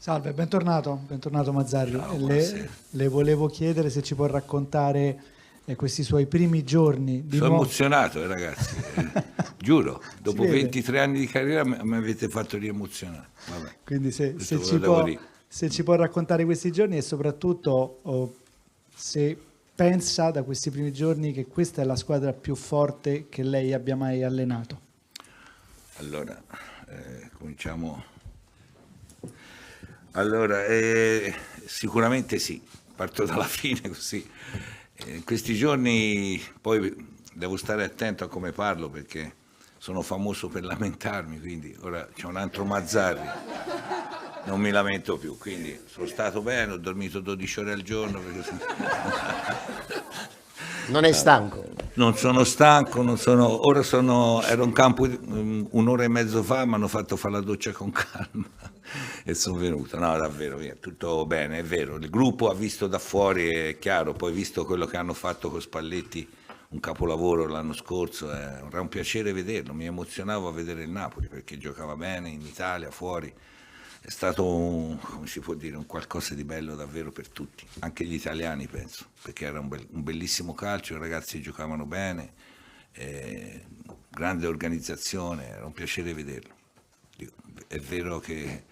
Salve, bentornato Mazzarri. Ciao, buonasera. Le volevo chiedere se ci può raccontare questi suoi primi giorni di Sono nuovo. emozionato, ragazzi. Giuro, dopo vede. 23 anni di carriera mi avete fatto riemozionare. Vabbè, Quindi questo ve lo devo dire. se ci può raccontare questi giorni e soprattutto se pensa da questi primi giorni che questa è la squadra più forte che lei abbia mai allenato. Allora, cominciamo. Allora, sicuramente sì, parto dalla fine così. In questi giorni poi devo stare attento a come parlo perché sono famoso per lamentarmi, quindi ora c'è un altro Mazzarri, non mi lamento più, quindi sono stato bene, ho dormito 12 ore al giorno. Non è stanco? Non sono stanco, ero in campo un'ora e mezzo fa, mi hanno fatto fare la doccia con calma e sono venuto. No, davvero, via, tutto bene, è vero. Il gruppo ha visto da fuori, è chiaro, poi visto quello che hanno fatto con Spalletti, un capolavoro l'anno scorso, era un piacere vederlo, mi emozionavo a vedere il Napoli perché giocava bene in Italia, fuori. È stato, come si può dire, un qualcosa di bello davvero per tutti, anche gli italiani penso, perché era un bellissimo calcio, i ragazzi giocavano bene, grande organizzazione, era un piacere vederlo. È vero che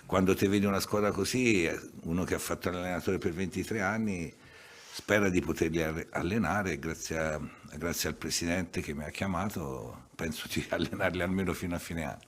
quando ti vedi una squadra così, uno che ha fatto l'allenatore per 23 anni spera di poterli allenare, grazie al presidente che mi ha chiamato, penso di allenarli almeno fino a fine anno.